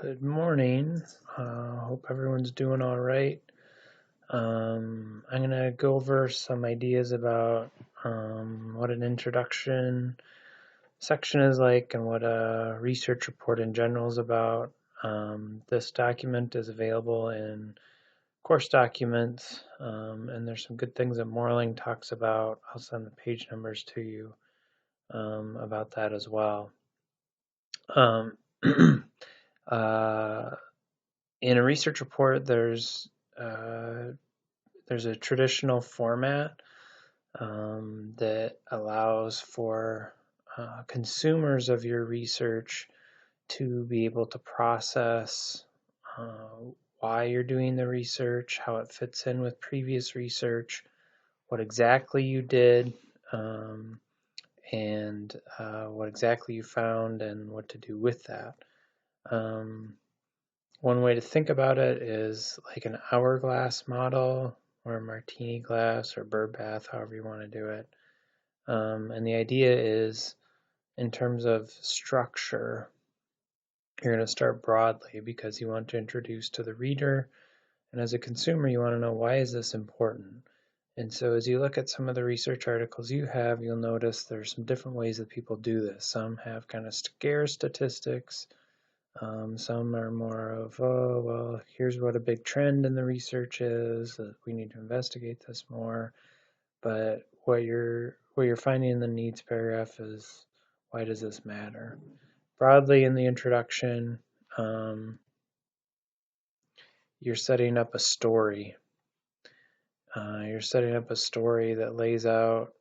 Good morning. Hope everyone's doing all right. I'm going to go over some ideas about what an introduction section is like and what a research report in general is about. This document is available in course documents, and there's some good things that Morling talks about. I'll send the page numbers to you about that as well. Um, uh, in a research report, there's a traditional format that allows for consumers of your research to be able to process why you're doing the research, how it fits in with previous research, what exactly you did, and what exactly you found, and what to do with that. One way to think about it is like an hourglass model or a martini glass or bird bath, however you want to do it. And the idea is, in terms of structure, you're going to start broadly because you want to introduce to the reader, and as a consumer, you want to know, why is this important? And so as you look at some of the research articles you have, you'll notice there's some different ways that people do this. Some have kind of scare statistics. Some are more of, oh, well, here's what a big trend in the research is. We need to investigate this more. But what you're finding in the needs paragraph is, why does this matter? Broadly in the introduction, you're setting up a story. You're setting up a story that lays out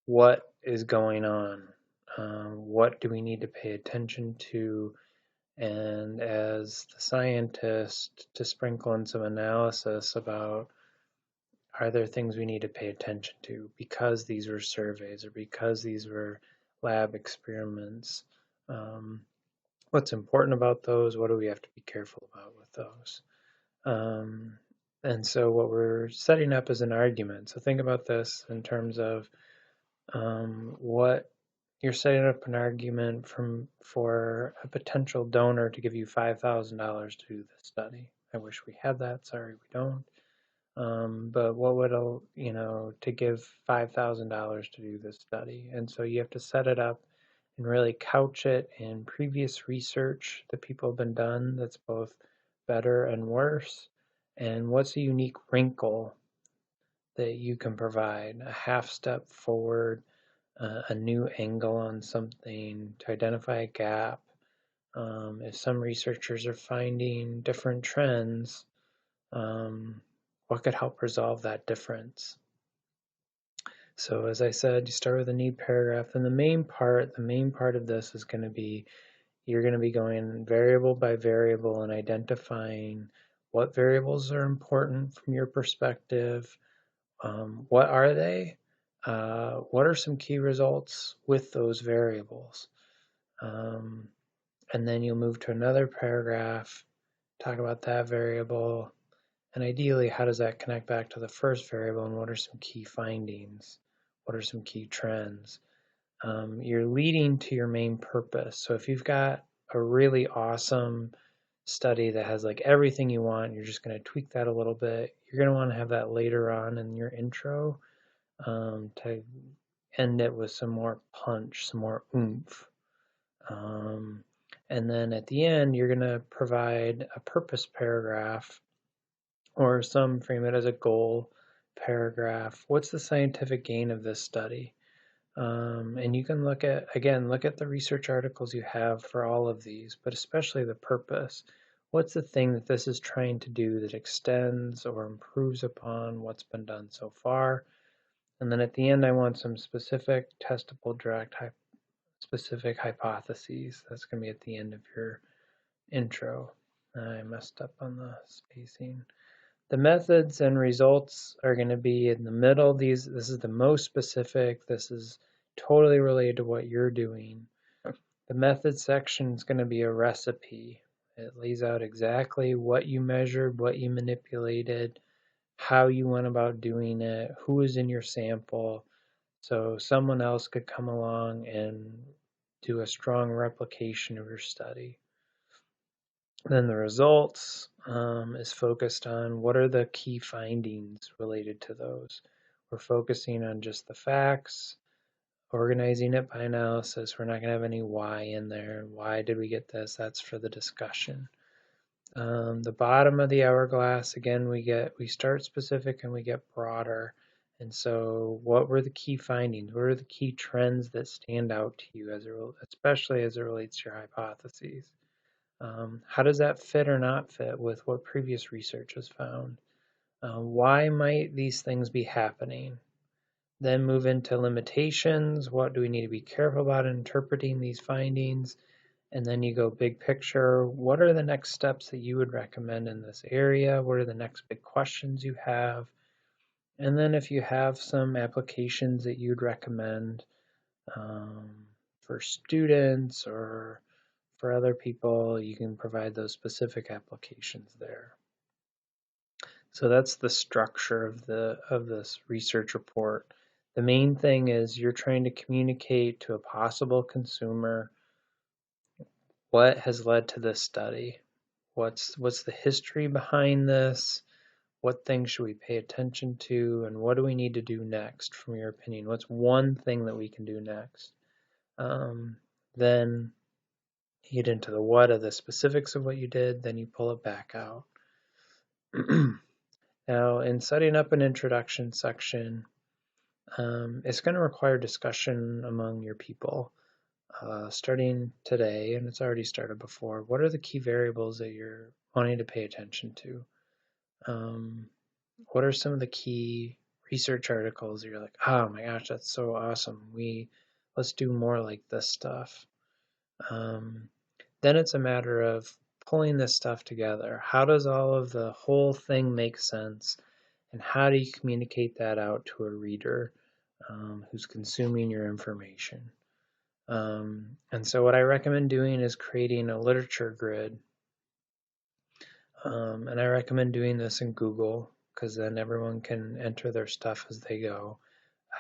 what is going on. What do we need to pay attention to? And as the scientist, to sprinkle in some analysis about, are there things we need to pay attention to because these were surveys or because these were lab experiments? What's important about those? What do we have to be careful about with those? And so what we're setting up is an argument. So think about this in terms of what you're setting up an argument for a potential donor to give you $5,000 to do this study. I wish we had that. Sorry, we don't. But what would to give $5,000 to do this study? And so you have to set it up and really couch it in previous research that people have been done that's both better and worse. And what's a unique wrinkle that you can provide, a half step forward, a new angle on something to identify a gap. If some researchers are finding different trends, what could help resolve that difference? So as I said, you start with a need paragraph, and the main part of this is going to be, you're going to be going variable by variable and identifying what variables are important from your perspective. What are they? What are some key results with those variables? And then you'll move to another paragraph, talk about that variable, and ideally, how does that connect back to the first variable, and what are some key findings? What are some key trends? You're leading to your main purpose. So if you've got a really awesome study that has like everything you want, you're just going to tweak that a little bit. You're going to want to have that later on in your intro to end it with some more punch, some more oomph. And then at the end, you're going to provide a purpose paragraph, or some frame it as a goal paragraph. What's the scientific gain of this study? And you can look at the research articles you have for all of these, but especially the purpose. What's the thing that this is trying to do that extends or improves upon what's been done so far? And then at the end, I want some specific testable direct specific hypotheses. That's going to be at the end of your intro. I messed up on the spacing. The methods and results are going to be in the middle. This is the most specific. This is totally related to what you're doing. The method section is going to be a recipe. It lays out exactly what you measured, what you manipulated, how you went about doing it, who is in your sample. So someone else could come along and do a strong replication of your study. Then the results is focused on what are the key findings related to those. We're focusing on just the facts, organizing it by analysis. We're not going to have any why in there. Why did we get this? That's for the discussion. The bottom of the hourglass, again, we start specific and we get broader. And so what were the key findings? What are the key trends that stand out to you, especially as it relates to your hypotheses? How does that fit or not fit with what previous research has found? Why might these things be happening? Then move into limitations. What do we need to be careful about in interpreting these findings? And then you go big picture. What are the next steps that you would recommend in this area? What are the next big questions you have? And then if you have some applications that you'd recommend for students or for other people, you can provide those specific applications there. So that's the structure of this research report. The main thing is you're trying to communicate to a possible consumer what has led to this study. What's the history behind this? What things should we pay attention to? And what do we need to do next, from your opinion? What's one thing that we can do next? Then you get into the what of the specifics of what you did, then you pull it back out. Now, in setting up an introduction section, it's going to require discussion among your people. Starting today, and it's already started before, what are the key variables that you're wanting to pay attention to? What are some of the key research articles that you're like, oh my gosh, that's so awesome. Let's do more like this stuff. Then it's a matter of pulling this stuff together. How does all of the whole thing make sense? And how do you communicate that out to a reader who's consuming your information? And so what I recommend doing is creating a literature grid. And I recommend doing this in Google because then everyone can enter their stuff as they go.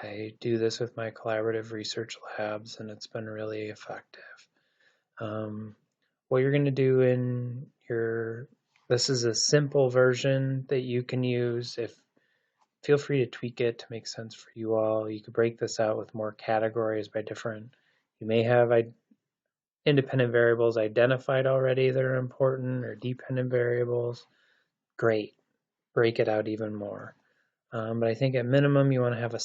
I do this with my collaborative research labs and it's been really effective. What you're going to do in this is a simple version that you can use. Feel free to tweak it to make sense for you all. You could break this out with more categories by different. You may have independent variables identified already that are important, or dependent variables. Great, break it out even more. But I think at minimum you want to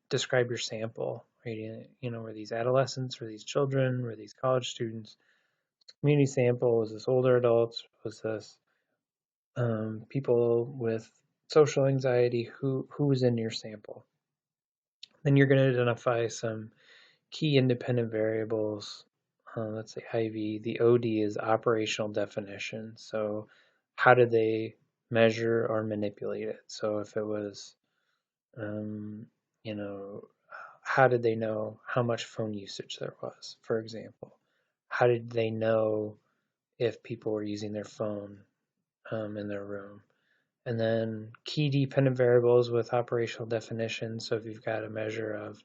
describe your sample. Right? Were these adolescents, were these children, were these college students? Community sample, was this older adults? Was this people with social anxiety? Who was in your sample? Then you're going to identify some key independent variables. Let's say IV. The OD is operational definition. So how did they measure or manipulate it? So if it was, how did they know how much phone usage there was, for example? How did they know if people were using their phone in their room? And then key dependent variables with operational definition. So if you've got a measure of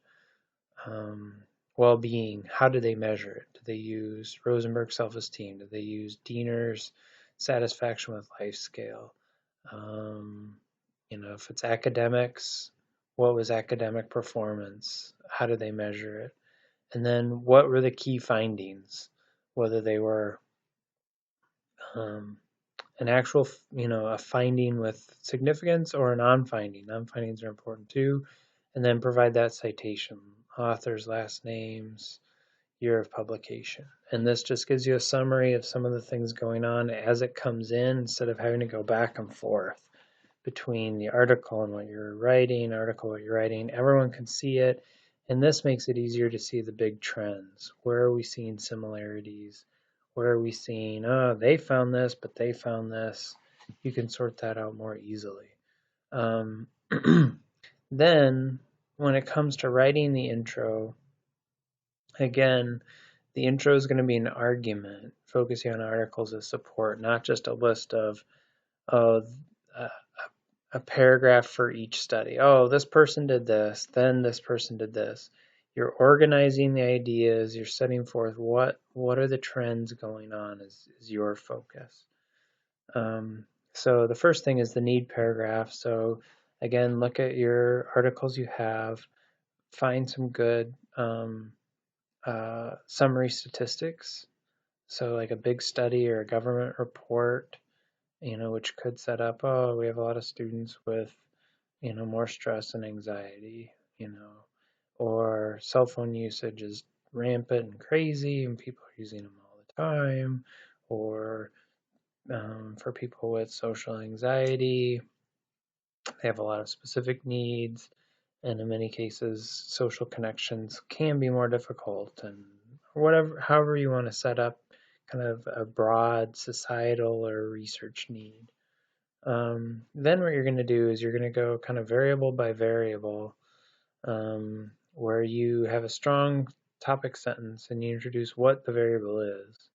well-being, how do they measure it? Do they use Rosenberg self-esteem? Do they use Diener's satisfaction with life scale? If it's academics, what was academic performance? How did they measure it? And then what were the key findings? Whether they were an actual, a finding with significance or a non-finding. Non-findings are important too. And then provide that citation, authors, last names, year of publication. And this just gives you a summary of some of the things going on as it comes in, instead of having to go back and forth between the article and what you're writing, everyone can see it. And this makes it easier to see the big trends. Where are we seeing similarities? Where are we seeing, oh, they found this, but they found this? You can sort that out more easily. Then, when it comes to writing the intro, again, the intro is going to be an argument, focusing on articles of support, not just a list of a paragraph for each study. Oh, this person did this, then this person did this. You're organizing the ideas, you're setting forth what are the trends going on is your focus. So the first thing is the need paragraph. So again, look at your articles you have, find some good summary statistics. So like a big study or a government report, which could set up, oh, we have a lot of students with, more stress and anxiety, or cell phone usage is rampant and crazy and people are using them all the time, or for people with social anxiety, they have a lot of specific needs, and in many cases, social connections can be more difficult, and however you want to set up kind of a broad societal or research need. Then what you're going to do is you're going to go kind of variable by variable, where you have a strong topic sentence and you introduce what the variable is.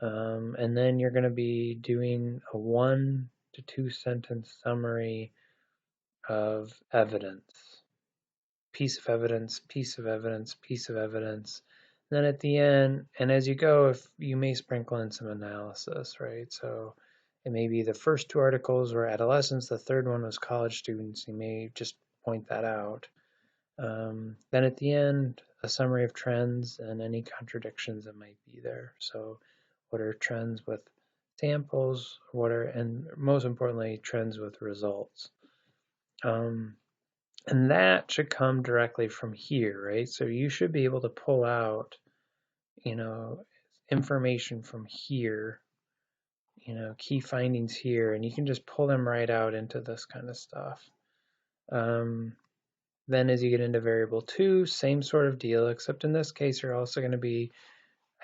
And then you're going to be doing a 1 to 2 sentence summary of evidence. Piece of evidence, piece of evidence, piece of evidence. And then at the end, and as you go, if you may sprinkle in some analysis, right? So it may be the first 2 articles were adolescents, the third one was college students. You may just point that out. Then at the end, a summary of trends and any contradictions that might be there. So what are trends with samples? And most importantly, trends with results. And that should come directly from here, right? So you should be able to pull out, information from here, key findings here, and you can just pull them right out into this kind of stuff. Then as you get into variable 2, same sort of deal, except in this case, you're also going to be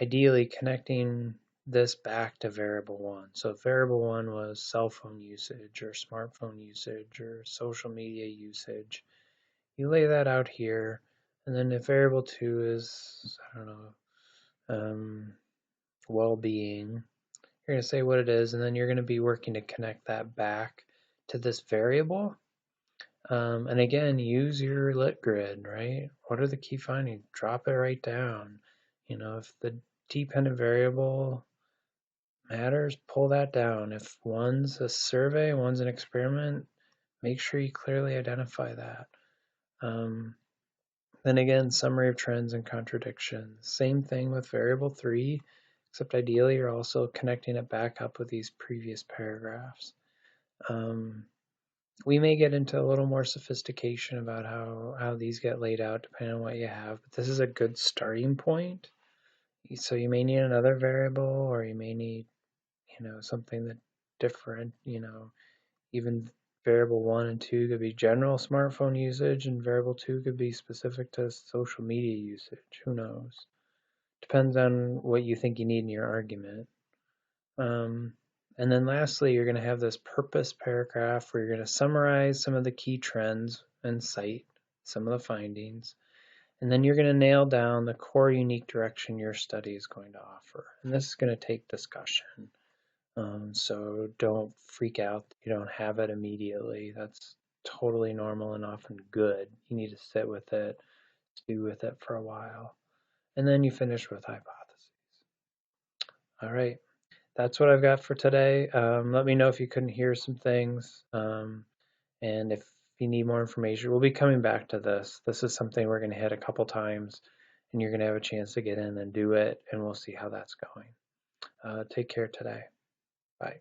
ideally connecting this back to variable 1. So if variable 1 was cell phone usage or smartphone usage or social media usage, you lay that out here. And then if variable 2 is, I don't know, well-being, you're going to say what it is, and then you're going to be working to connect that back to this variable. And again, use your lit grid, right? What are the key findings? Drop it right down. If the dependent variable matters, pull that down. If one's a survey, one's an experiment, make sure you clearly identify that. Then again, summary of trends and contradictions. Same thing with variable 3, except ideally you're also connecting it back up with these previous paragraphs. We may get into a little more sophistication about how these get laid out depending on what you have, but this is a good starting point. So you may need another variable, or you may need, something that different, even variable 1 and 2 could be general smartphone usage, and variable 2 could be specific to social media usage. Who knows? Depends on what you think you need in your argument. And then lastly, you're going to have this purpose paragraph where you're going to summarize some of the key trends and cite some of the findings. And then you're going to nail down the core unique direction your study is going to offer. And this is going to take discussion. So don't freak out that you don't have it immediately. That's totally normal and often good. You need to sit with it, stew with it for a while. And then you finish with hypotheses. All right. That's what I've got for today. Let me know if you couldn't hear some things. And if you need more information, we'll be coming back to this. This is something we're going to hit a couple times, and you're going to have a chance to get in and do it, and we'll see how that's going. Take care today. Bye.